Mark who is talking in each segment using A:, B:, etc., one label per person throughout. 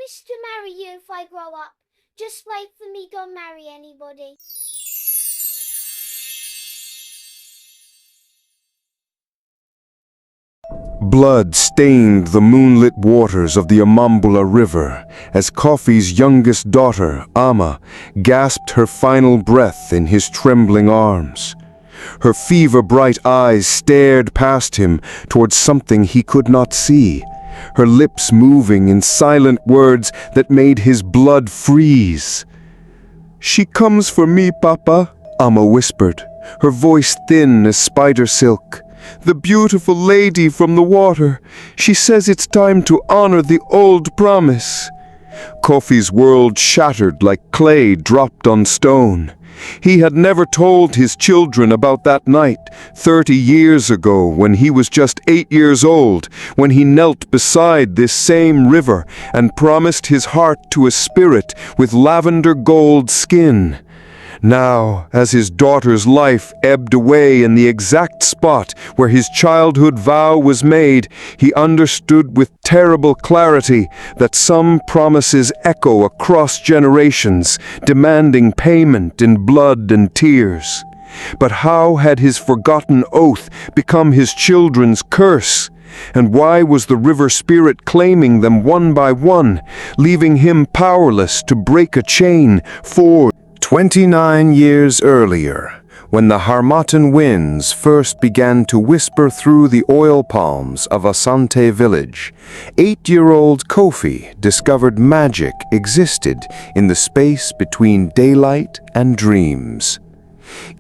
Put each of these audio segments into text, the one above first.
A: promise to marry you if I grow up. Just wait for me, don't marry anybody.
B: Blood stained the moonlit waters of the Amambula River as Kofi's youngest daughter, Ama, gasped her final breath in his trembling arms. Her fever-bright eyes stared past him towards something he could not see, her lips moving in silent words that made his blood freeze. "She comes for me, Papa," Ama whispered, her voice thin as spider silk. "The beautiful lady from the water. She says it's time to honor the old promise." Kofi's world shattered like clay dropped on stone. He had never told his children about that night, 30 years ago, when he was just 8 years old, when he knelt beside this same river and promised his heart to a spirit with lavender gold skin. Now, as his daughter's life ebbed away in the exact spot where his childhood vow was made, he understood with terrible clarity that some promises echo across generations, demanding payment in blood and tears. But how had his forgotten oath become his children's curse? And why was the river spirit claiming them one by one, leaving him powerless to break a chain forged 29 years earlier, when the Harmattan winds first began to whisper through the oil palms of Asante village, 8-year-old Kofi discovered magic existed in the space between daylight and dreams.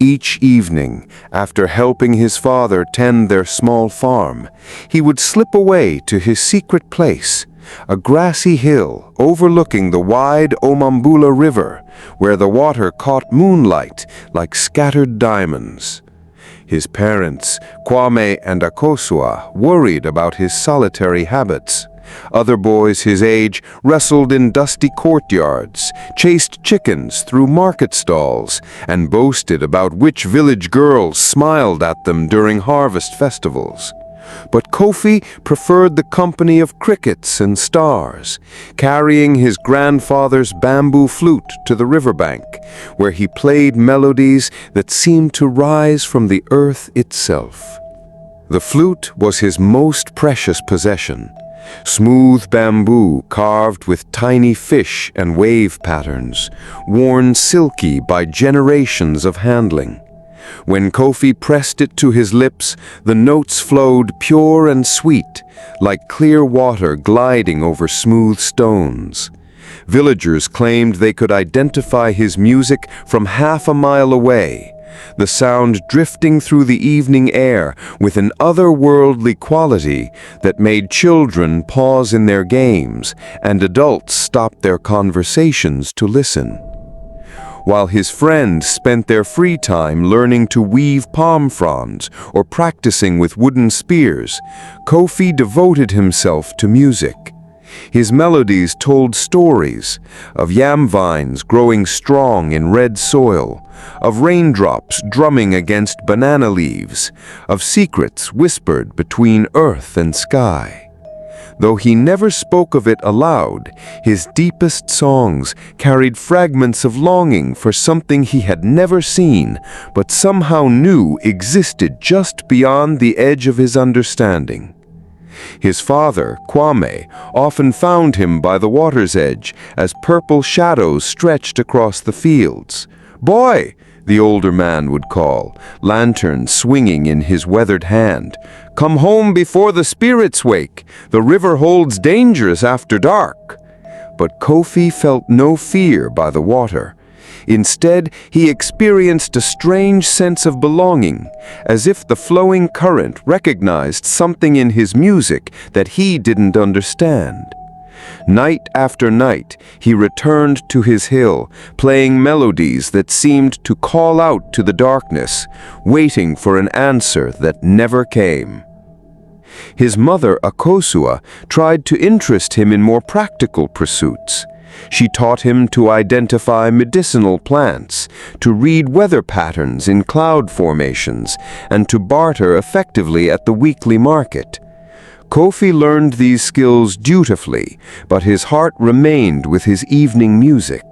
B: Each evening, after helping his father tend their small farm, he would slip away to his secret place, a grassy hill overlooking the wide Omambula River, where the water caught moonlight like scattered diamonds. His parents, Kwame and Akosua, worried about his solitary habits. Other boys his age wrestled in dusty courtyards, chased chickens through market stalls, and boasted about which village girls smiled at them during harvest festivals. But Kofi preferred the company of crickets and stars, carrying his grandfather's bamboo flute to the riverbank, where he played melodies that seemed to rise from the earth itself. The flute was his most precious possession. Smooth bamboo carved with tiny fish and wave patterns, worn silky by generations of handling. When Kofi pressed it to his lips, the notes flowed pure and sweet, like clear water gliding over smooth stones. Villagers claimed they could identify his music from half a mile away, the sound drifting through the evening air with an otherworldly quality that made children pause in their games and adults stop their conversations to listen. While his friends spent their free time learning to weave palm fronds or practicing with wooden spears, Kofi devoted himself to music. His melodies told stories of yam vines growing strong in red soil, of raindrops drumming against banana leaves, of secrets whispered between earth and sky. Though he never spoke of it aloud, his deepest songs carried fragments of longing for something he had never seen, but somehow knew existed just beyond the edge of his understanding. His father, Kwame, often found him by the water's edge as purple shadows stretched across the fields. "Boy," the older man would call, lantern swinging in his weathered hand, "come home before the spirits wake. The river holds dangers after dark." But Kofi felt no fear by the water. Instead, he experienced a strange sense of belonging, as if the flowing current recognized something in his music that he didn't understand. Night after night, he returned to his hill, playing melodies that seemed to call out to the darkness, waiting for an answer that never came. His mother, Akosua, tried to interest him in more practical pursuits. She taught him to identify medicinal plants, to read weather patterns in cloud formations, and to barter effectively at the weekly market. Kofi learned these skills dutifully, but his heart remained with his evening music.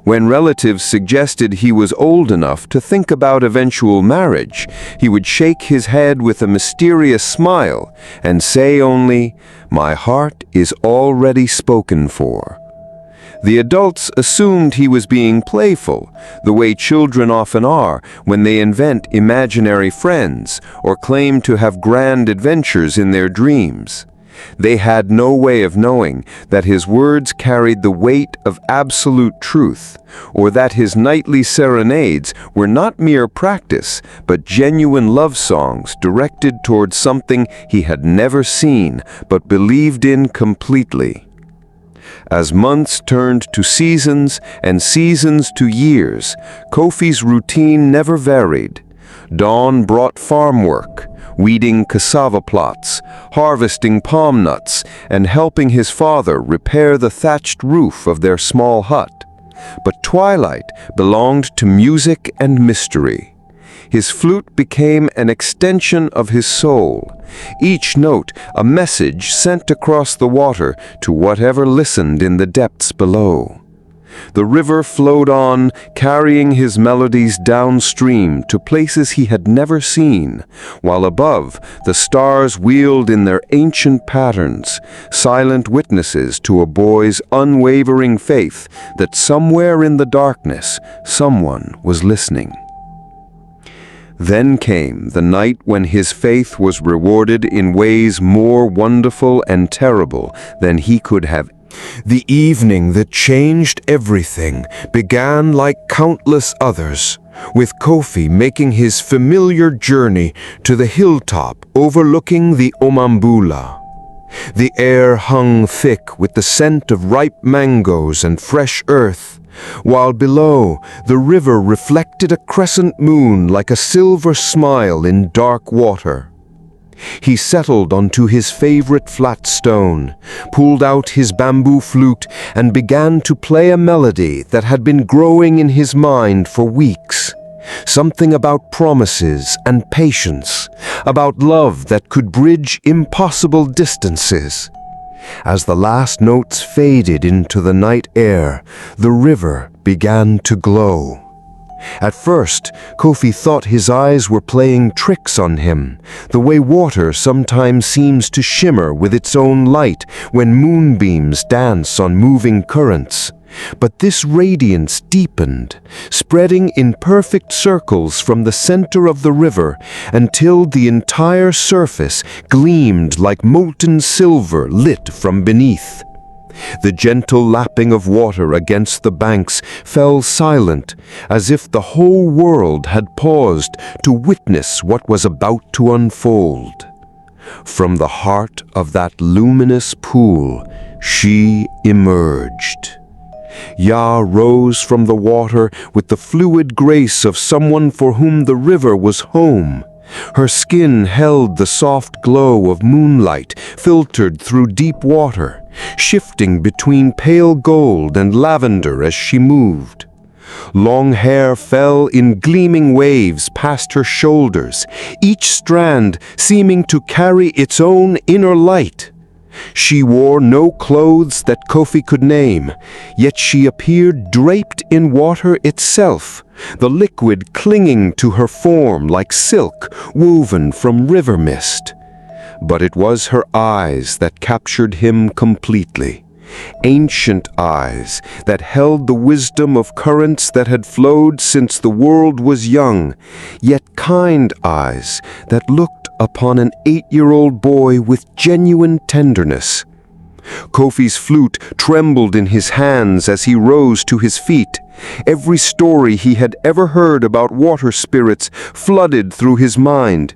B: When relatives suggested he was old enough to think about eventual marriage, he would shake his head with a mysterious smile and say only, "My heart is already spoken for." The adults assumed he was being playful, the way children often are when they invent imaginary friends or claim to have grand adventures in their dreams. They had no way of knowing that his words carried the weight of absolute truth, or that his nightly serenades were not mere practice, but genuine love songs directed towards something he had never seen but believed in completely. As months turned to seasons and seasons to years, Kofi's routine never varied. Dawn brought farm work, weeding cassava plots, harvesting palm nuts, and helping his father repair the thatched roof of their small hut. But twilight belonged to music and mystery. His flute became an extension of his soul, each note a message sent across the water to whatever listened in the depths below. The river flowed on, carrying his melodies downstream to places he had never seen, while above, the stars wheeled in their ancient patterns, silent witnesses to a boy's unwavering faith that somewhere in the darkness, someone was listening. Then came the night when his faith was rewarded in ways more wonderful and terrible than he could have. The evening that changed everything began like countless others, with Kofi making his familiar journey to the hilltop overlooking the Omambula. The air hung thick with the scent of ripe mangoes and fresh earth, while below, the river reflected a crescent moon like a silver smile in dark water. He settled onto his favorite flat stone, pulled out his bamboo flute, and began to play a melody that had been growing in his mind for weeks. Something about promises and patience, about love that could bridge impossible distances. As the last notes faded into the night air, the river began to glow. At first, Kofi thought his eyes were playing tricks on him, the way water sometimes seems to shimmer with its own light when moonbeams dance on moving currents. But this radiance deepened, spreading in perfect circles from the center of the river until the entire surface gleamed like molten silver lit from beneath. The gentle lapping of water against the banks fell silent, as if the whole world had paused to witness what was about to unfold. From the heart of that luminous pool, she emerged. Ya rose from the water with the fluid grace of someone for whom the river was home. Her skin held the soft glow of moonlight filtered through deep water, shifting between pale gold and lavender as she moved. Long hair fell in gleaming waves past her shoulders, each strand seeming to carry its own inner light. She wore no clothes that Kofi could name, yet she appeared draped in water itself, the liquid clinging to her form like silk woven from river mist. But it was her eyes that captured him completely. Ancient eyes that held the wisdom of currents that had flowed since the world was young, yet kind eyes that looked upon an 8-year-old boy with genuine tenderness. Kofi's flute trembled in his hands as he rose to his feet. Every story he had ever heard about water spirits flooded through his mind.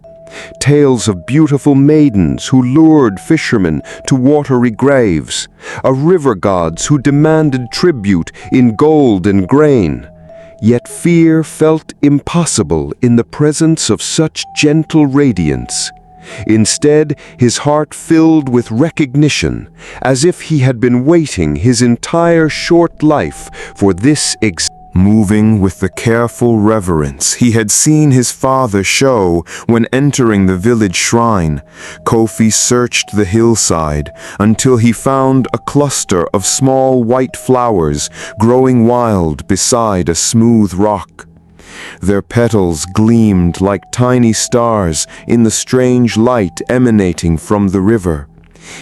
B: Tales of beautiful maidens who lured fishermen to watery graves, of river gods who demanded tribute in gold and grain. Yet fear felt impossible in the presence of such gentle radiance. Instead, his heart filled with recognition, as if he had been waiting his entire short life for this moving with the careful reverence he had seen his father show when entering the village shrine. Kofi searched the hillside until he found a cluster of small white flowers growing wild beside a smooth rock. Their petals gleamed like tiny stars in the strange light emanating from the river.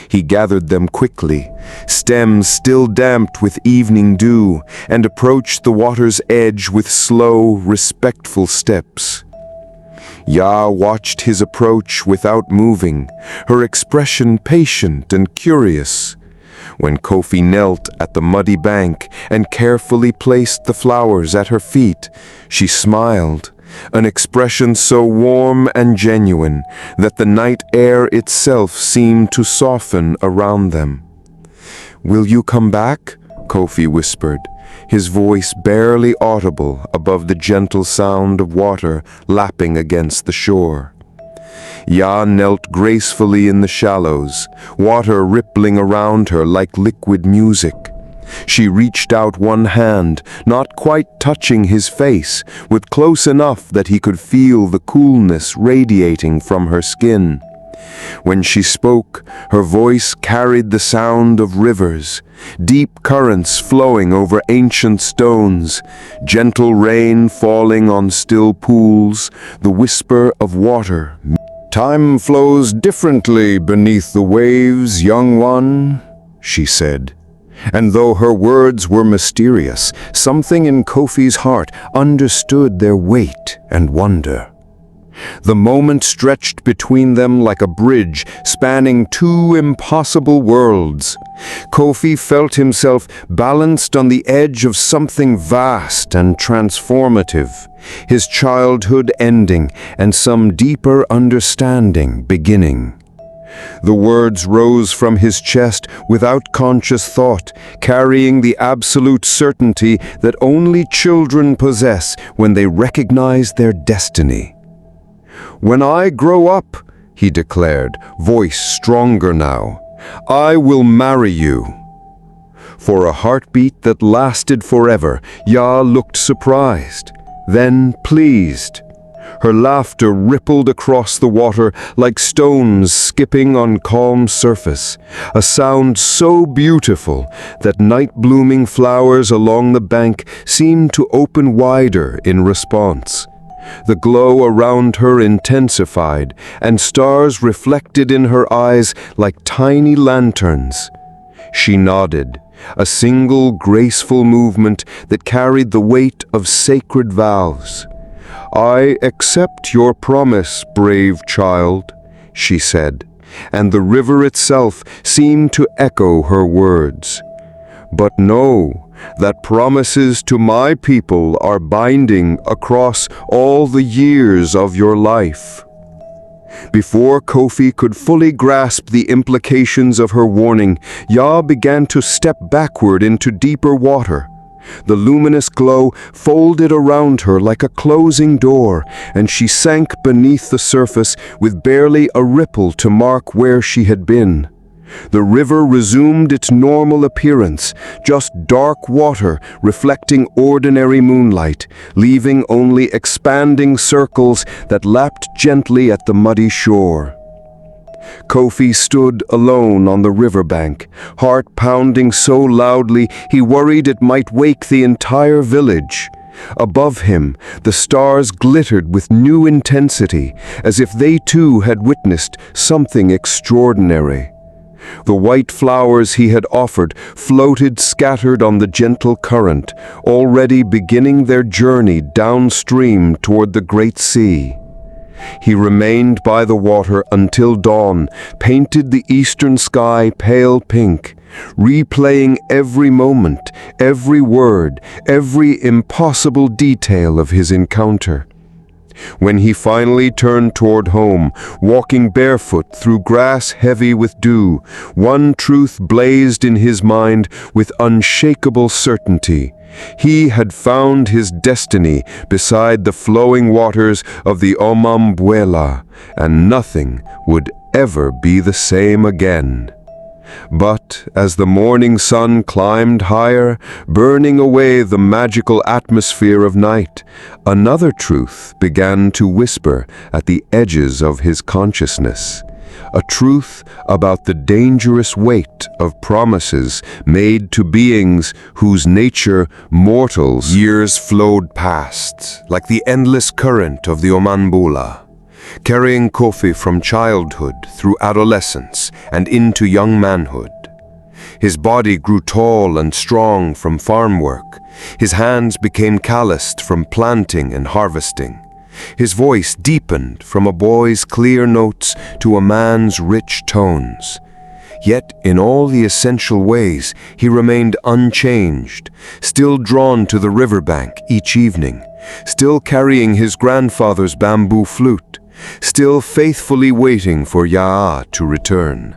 B: He gathered them quickly, stems still damped with evening dew, and approached the water's edge with slow, respectful steps. Ya watched his approach without moving, her expression patient and curious. When Kofi knelt at the muddy bank and carefully placed the flowers at her feet, she smiled, an expression so warm and genuine that the night air itself seemed to soften around them. "Will you come back?" Kofi whispered, his voice barely audible above the gentle sound of water lapping against the shore. Ya knelt gracefully in the shallows, water rippling around her like liquid music. She reached out one hand, not quite touching his face, but close enough that he could feel the coolness radiating from her skin. When she spoke, her voice carried the sound of rivers, deep currents flowing over ancient stones, gentle rain falling on still pools, the whisper of water. "Time flows differently beneath the waves, young one," she said. And though her words were mysterious, something in Kofi's heart understood their weight and wonder. The moment stretched between them like a bridge spanning two impossible worlds. Kofi felt himself balanced on the edge of something vast and transformative, his childhood ending and some deeper understanding beginning. The words rose from his chest without conscious thought, carrying the absolute certainty that only children possess when they recognize their destiny. "When I grow up," he declared, voice stronger now, "I will marry you." For a heartbeat that lasted forever, Ya looked surprised, then pleased. Her laughter rippled across the water like stones skipping on calm surface, a sound so beautiful that night-blooming flowers along the bank seemed to open wider in response. The glow around her intensified, and stars reflected in her eyes like tiny lanterns. She nodded, a single graceful movement that carried the weight of sacred vows. "I accept your promise, brave child," she said, and the river itself seemed to echo her words. "But know that promises to my people are binding across all the years of your life." Before Kofi could fully grasp the implications of her warning, Ya began to step backward into deeper water. The luminous glow folded around her like a closing door, and she sank beneath the surface with barely a ripple to mark where she had been. The river resumed its normal appearance, just dark water reflecting ordinary moonlight, leaving only expanding circles that lapped gently at the muddy shore. Kofi stood alone on the riverbank, heart pounding so loudly he worried it might wake the entire village. Above him, the stars glittered with new intensity, as if they too had witnessed something extraordinary. The white flowers he had offered floated scattered on the gentle current, already beginning their journey downstream toward the great sea. He remained by the water until dawn painted the eastern sky pale pink, replaying every moment, every word, every impossible detail of his encounter. When he finally turned toward home, walking barefoot through grass heavy with dew, one truth blazed in his mind with unshakable certainty. He had found his destiny beside the flowing waters of the Omambuela, and nothing would ever be the same again. But as the morning sun climbed higher, burning away the magical atmosphere of night, another truth began to whisper at the edges of his consciousness. A truth about the dangerous weight of promises made to beings whose nature mortals. Years flowed past, like the endless current of the Omambula, carrying Kofi from childhood through adolescence and into young manhood. His body grew tall and strong from farm work. His hands became calloused from planting and harvesting. His voice deepened from a boy's clear notes to a man's rich tones. Yet in all the essential ways he remained unchanged, still drawn to the riverbank each evening, still carrying his grandfather's bamboo flute, still faithfully waiting for Yaa to return.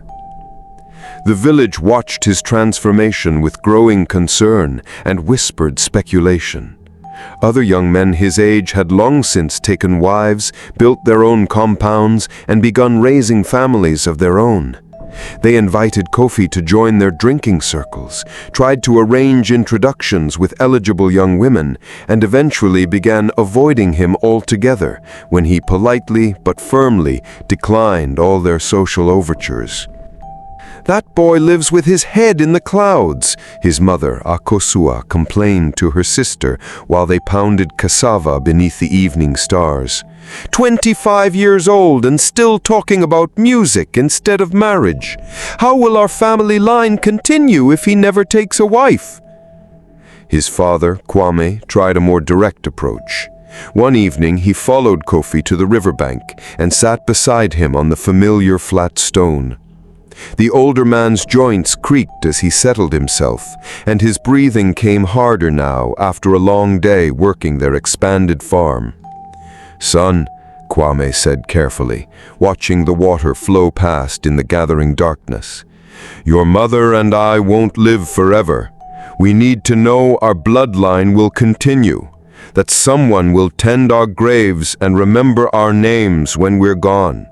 B: The village watched his transformation with growing concern and whispered speculation. Other young men his age had long since taken wives, built their own compounds, and begun raising families of their own. They invited Kofi to join their drinking circles, tried to arrange introductions with eligible young women, and eventually began avoiding him altogether when he politely but firmly declined all their social overtures. "That boy lives with his head in the clouds," his mother, Akosua, complained to her sister while they pounded cassava beneath the evening stars. 25 years old and still talking about music instead of marriage. How will our family line continue if he never takes a wife?" His father, Kwame, tried a more direct approach. One evening he followed Kofi to the riverbank and sat beside him on the familiar flat stone. The older man's joints creaked as he settled himself, and his breathing came harder now after a long day working their expanded farm. "Son," Kwame said carefully, watching the water flow past in the gathering darkness, "your mother and I won't live forever. We need to know our bloodline will continue, that someone will tend our graves and remember our names when we're gone."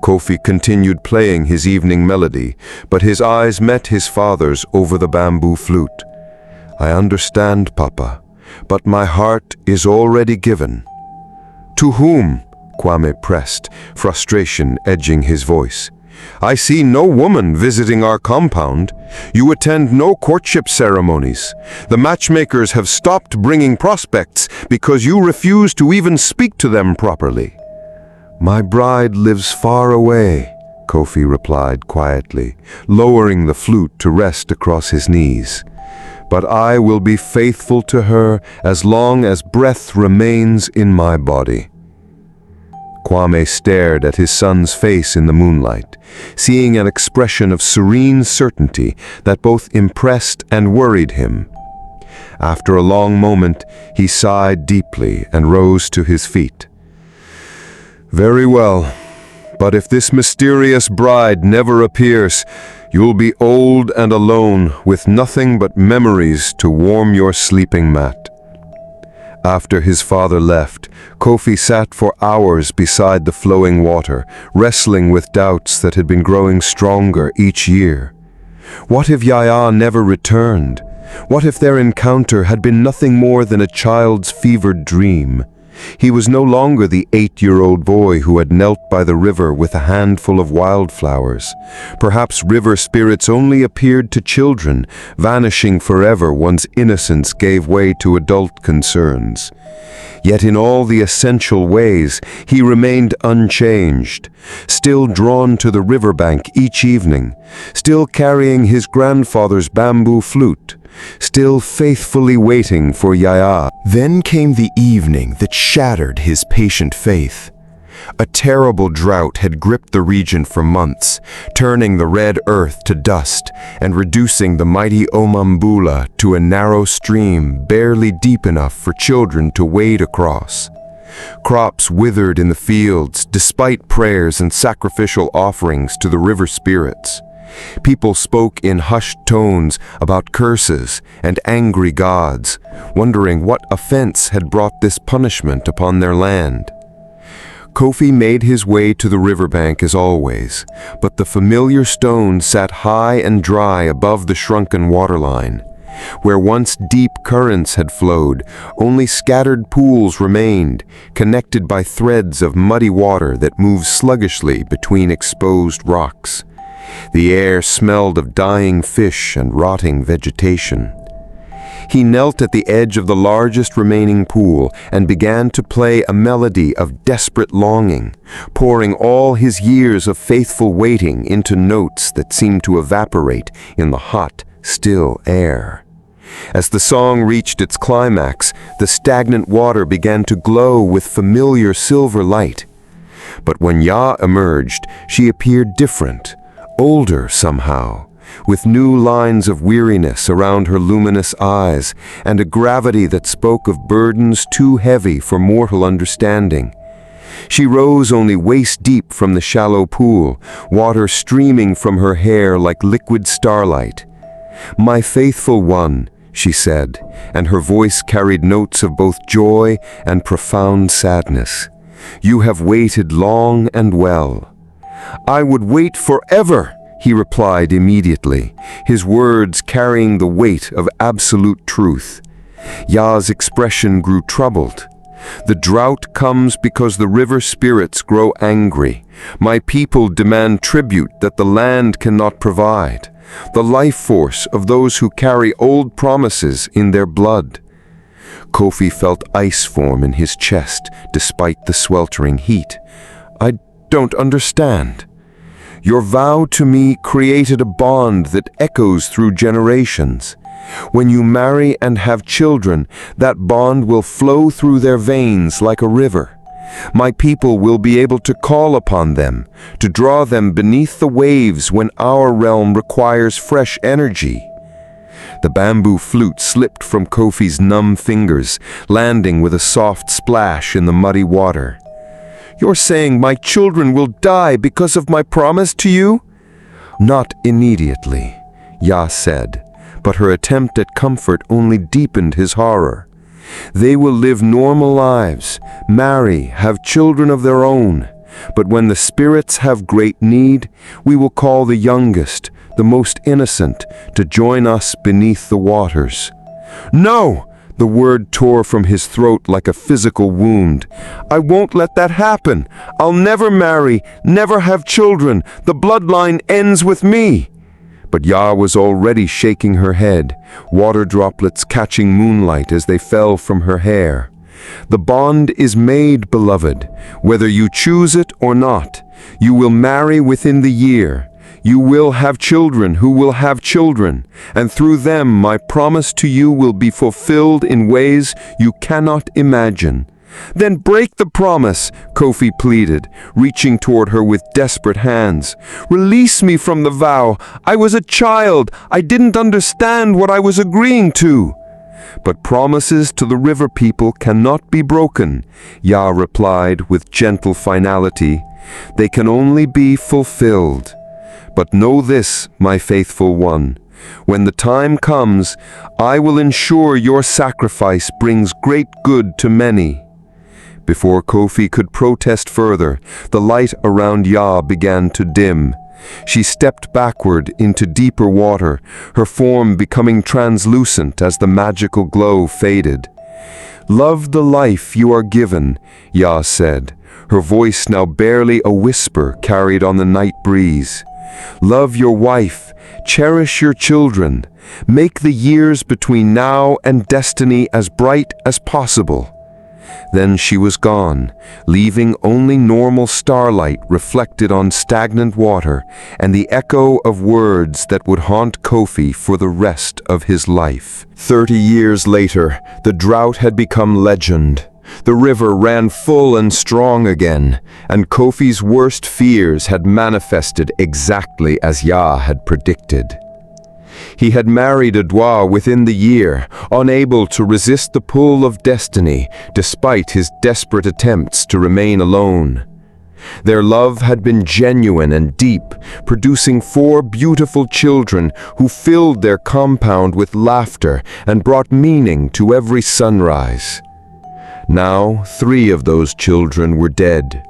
B: Kofi continued playing his evening melody, but his eyes met his father's over the bamboo flute. "I understand, Papa, but my heart is already given." "To whom?" Kwame pressed, frustration edging his voice. "I see no woman visiting our compound. You attend no courtship ceremonies. The matchmakers have stopped bringing prospects because you refuse to even speak to them properly." "My bride lives far away," Kofi replied quietly, lowering the flute to rest across his knees. "But I will be faithful to her as long as breath remains in my body." Kwame stared at his son's face in the moonlight, seeing an expression of serene certainty that both impressed and worried him. After a long moment, he sighed deeply and rose to his feet. "Very well, but if this mysterious bride never appears, you'll be old and alone with nothing but memories to warm your sleeping mat." After his father left, Kofi sat for hours beside the flowing water, wrestling with doubts that had been growing stronger each year. What if Yaya never returned? What if their encounter had been nothing more than a child's fevered dream? He was no longer the 8-year-old boy who had knelt by the river with a handful of wildflowers. Perhaps river spirits only appeared to children, vanishing forever once innocence gave way to adult concerns. Yet in all the essential ways, he remained unchanged, still drawn to the riverbank each evening, still carrying his grandfather's bamboo flute, still faithfully waiting for Yaya. Then came the evening that shattered his patient faith. A terrible drought had gripped the region for months, turning the red earth to dust and reducing the mighty Omambula to a narrow stream barely deep enough for children to wade across. Crops withered in the fields despite prayers and sacrificial offerings to the river spirits. People spoke in hushed tones about curses and angry gods, wondering what offense had brought this punishment upon their land. Kofi made his way to the riverbank as always, but the familiar stone sat high and dry above the shrunken waterline. Where once deep currents had flowed, only scattered pools remained, connected by threads of muddy water that moved sluggishly between exposed rocks. The air smelled of dying fish and rotting vegetation. He knelt at the edge of the largest remaining pool and began to play a melody of desperate longing, pouring all his years of faithful waiting into notes that seemed to evaporate in the hot, still air. As the song reached its climax, the stagnant water began to glow with familiar silver light. But when Ya emerged, she appeared different, older somehow, with new lines of weariness around her luminous eyes and a gravity that spoke of burdens too heavy for mortal understanding. She rose only waist-deep from the shallow pool, water streaming from her hair like liquid starlight. "My faithful one," she said, and her voice carried notes of both joy and profound sadness. "You have waited long and well." "I would wait forever," he replied immediately, his words carrying the weight of absolute truth. Ya's expression grew troubled. "The drought comes because the river spirits grow angry. My people demand tribute that the land cannot provide. The life force of those who carry old promises in their blood." Kofi felt ice form in his chest despite the sweltering heat. "I don't understand." "Your vow to me created a bond that echoes through generations. When you marry and have children, that bond will flow through their veins like a river. My people will be able to call upon them, to draw them beneath the waves when our realm requires fresh energy." The bamboo flute slipped from Kofi's numb fingers, landing with a soft splash in the muddy water. "You're saying my children will die because of my promise to you?" "Not immediately," Ya said, but her attempt at comfort only deepened his horror. "They will live normal lives, marry, have children of their own. But when the spirits have great need, we will call the youngest, the most innocent, to join us beneath the waters." "No!" The word tore from his throat like a physical wound. "I won't let that happen. I'll never marry, never have children. The bloodline ends with me." But Ya was already shaking her head, water droplets catching moonlight as they fell from her hair. "The bond is made, beloved. Whether you choose it or not, you will marry within the year. You will have children who will have children, and through them my promise to you will be fulfilled in ways you cannot imagine." "Then break the promise," Kofi pleaded, reaching toward her with desperate hands. "Release me from the vow. I was a child. I didn't understand what I was agreeing to." "But promises to the river people cannot be broken," Ya replied with gentle finality. "They can only be fulfilled. But know this, my faithful one. When the time comes, I will ensure your sacrifice brings great good to many." Before Kofi could protest further, the light around Ya began to dim. She stepped backward into deeper water, her form becoming translucent as the magical glow faded. "Love the life you are given," Ya said, her voice now barely a whisper carried on the night breeze. "Love your wife, cherish your children, make the years between now and destiny as bright as possible." Then she was gone, leaving only normal starlight reflected on stagnant water and the echo of words that would haunt Kofi for the rest of his life. 30 years later, the drought had become legend. The river ran full and strong again, and Kofi's worst fears had manifested exactly as Ya had predicted. He had married Adwa within the year, unable to resist the pull of destiny, despite his desperate attempts to remain alone. Their love had been genuine and deep, producing 4 beautiful children who filled their compound with laughter and brought meaning to every sunrise. Now, 3 of those children were dead,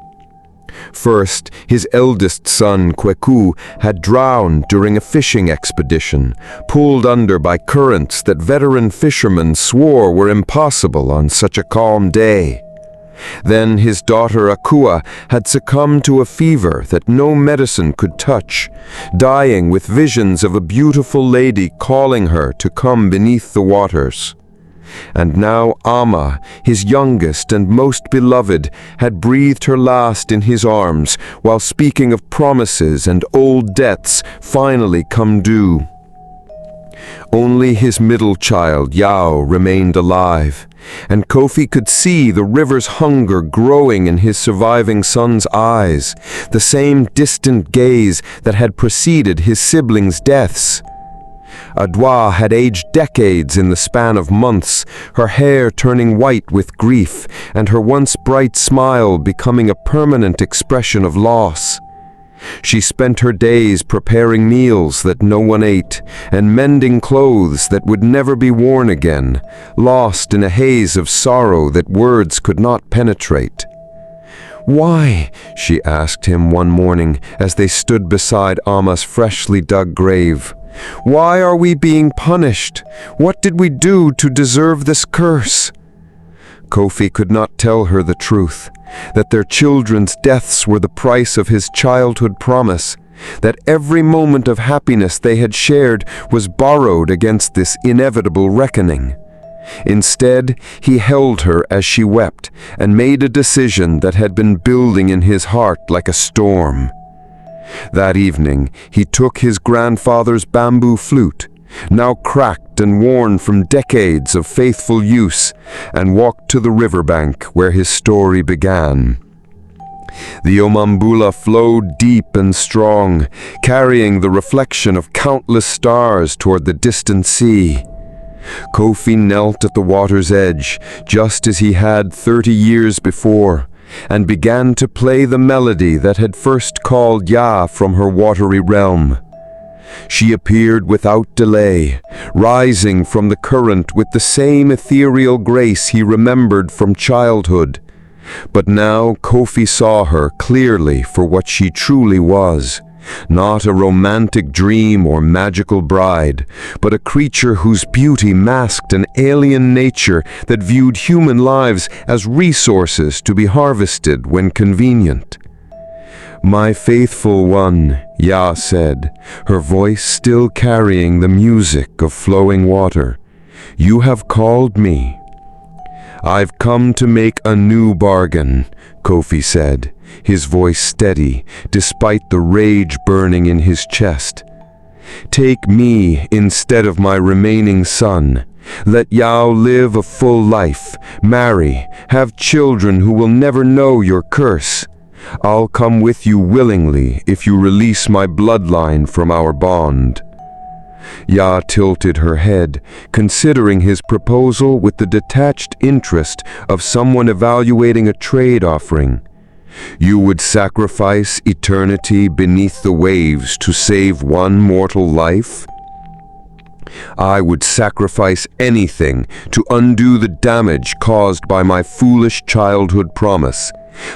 B: First, his eldest son, Kweku, had drowned during a fishing expedition, pulled under by currents that veteran fishermen swore were impossible on such a calm day. Then his daughter Akua had succumbed to a fever that no medicine could touch, dying with visions of a beautiful lady calling her to come beneath the waters. And now Amma, his youngest and most beloved, had breathed her last in his arms, while speaking of promises and old debts finally come due. Only his middle child, Yao, remained alive, and Kofi could see the river's hunger growing in his surviving son's eyes, the same distant gaze that had preceded his siblings' deaths. Adwa had aged decades in the span of months, her hair turning white with grief, and her once bright smile becoming a permanent expression of loss. She spent her days preparing meals that no one ate, and mending clothes that would never be worn again, lost in a haze of sorrow that words could not penetrate. "Why?" she asked him one morning as they stood beside Amma's freshly dug grave. "Why are we being punished? What did we do to deserve this curse?" Kofi could not tell her the truth, that their children's deaths were the price of his childhood promise, that every moment of happiness they had shared was borrowed against this inevitable reckoning. Instead, he held her as she wept and made a decision that had been building in his heart like a storm. That evening, he took his grandfather's bamboo flute, now cracked and worn from decades of faithful use, and walked to the riverbank where his story began. The Omambula flowed deep and strong, carrying the reflection of countless stars toward the distant sea. Kofi knelt at the water's edge, just as he had 30 years before, and began to play the melody that had first called Ya from her watery realm. She appeared without delay, rising from the current with the same ethereal grace he remembered from childhood. But now Kofi saw her clearly for what she truly was. Not a romantic dream or magical bride, but a creature whose beauty masked an alien nature that viewed human lives as resources to be harvested when convenient. "My faithful one," Ya said, her voice still carrying the music of flowing water, "you have called me." "I've come to make a new bargain," Kofi said, his voice steady, despite the rage burning in his chest. "Take me instead of my remaining son. Let Yao live a full life, marry, have children who will never know your curse. I'll come with you willingly if you release my bloodline from our bond." Ya tilted her head, considering his proposal with the detached interest of someone evaluating a trade offering. "You would sacrifice eternity beneath the waves to save one mortal life?" "I would sacrifice anything to undo the damage caused by my foolish childhood promise.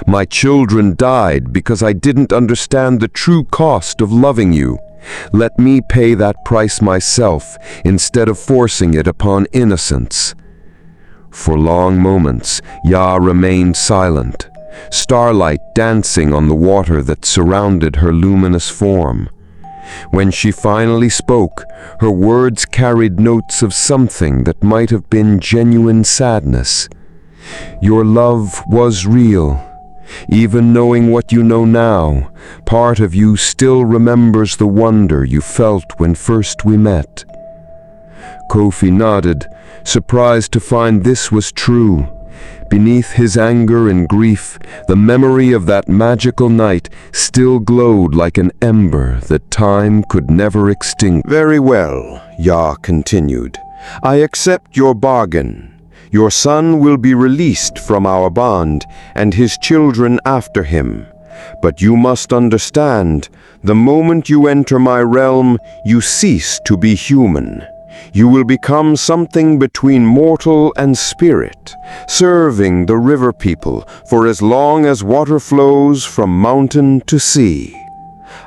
B: My children died because I didn't understand the true cost of loving you. Let me pay that price myself instead of forcing it upon innocence." For long moments, Ya remained silent, starlight dancing on the water that surrounded her luminous form. When she finally spoke, her words carried notes of something that might have been genuine sadness. "Your love was real. Even knowing what you know now, part of you still remembers the wonder you felt when first we met." Kofi nodded, surprised to find this was true. Beneath his anger and grief, the memory of that magical night still glowed like an ember that time could never extinguish. "Very well," Ya continued. "I accept your bargain. Your son will be released from our bond, and his children after him. But you must understand, the moment you enter my realm, you cease to be human. You will become something between mortal and spirit, serving the river people for as long as water flows from mountain to sea."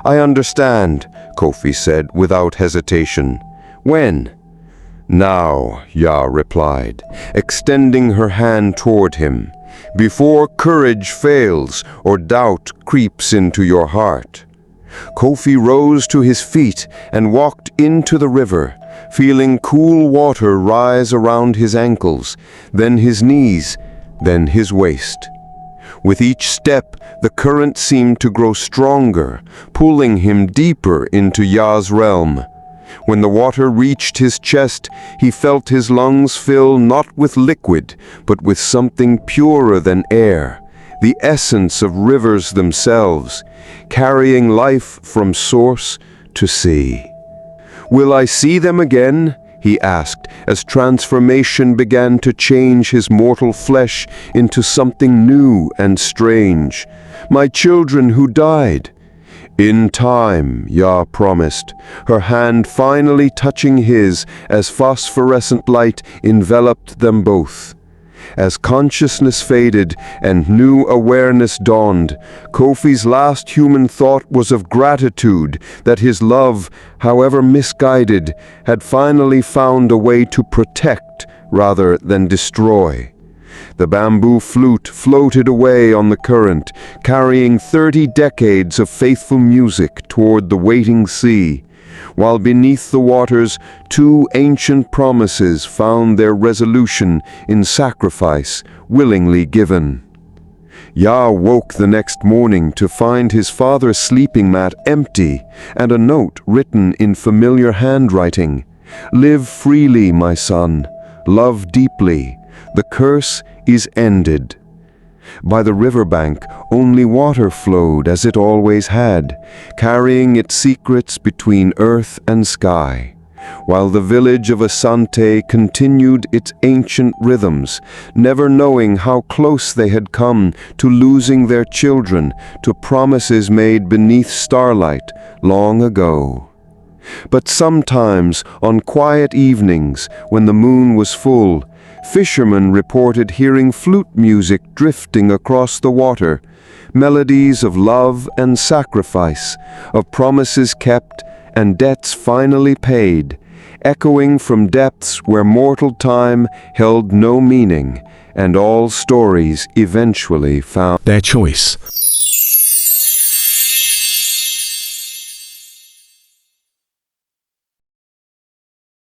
B: "I understand," Kofi said without hesitation. "When?" "Now," Ya replied, extending her hand toward him, "before courage fails or doubt creeps into your heart." Kofi rose to his feet and walked into the river, feeling cool water rise around his ankles, then his knees, then his waist. With each step, the current seemed to grow stronger, pulling him deeper into Ya's realm. When the water reached his chest, he felt his lungs fill not with liquid, but with something purer than air, the essence of rivers themselves, carrying life from source to sea. "Will I see them again?" he asked, as transformation began to change his mortal flesh into something new and strange. "My children who died?" "In time," Ya promised, her hand finally touching his as phosphorescent light enveloped them both. As consciousness faded and new awareness dawned, Kofi's last human thought was of gratitude that his love, however misguided, had finally found a way to protect rather than destroy. The bamboo flute floated away on the current, carrying 30 decades of faithful music toward the waiting sea, while beneath the waters 2 ancient promises found their resolution in sacrifice willingly given. Ya woke the next morning to find his father's sleeping mat empty and a note written in familiar handwriting. "Live freely, my son. Love deeply. The curse is ended." By the riverbank, only water flowed as it always had, carrying its secrets between earth and sky, while the village of Asante continued its ancient rhythms, never knowing how close they had come to losing their children to promises made beneath starlight long ago. But sometimes, on quiet evenings, when the moon was full, fishermen reported hearing flute music drifting across the water, melodies of love and sacrifice, of promises kept and debts finally paid, echoing from depths where mortal time held no meaning, and all stories eventually found
C: their choice.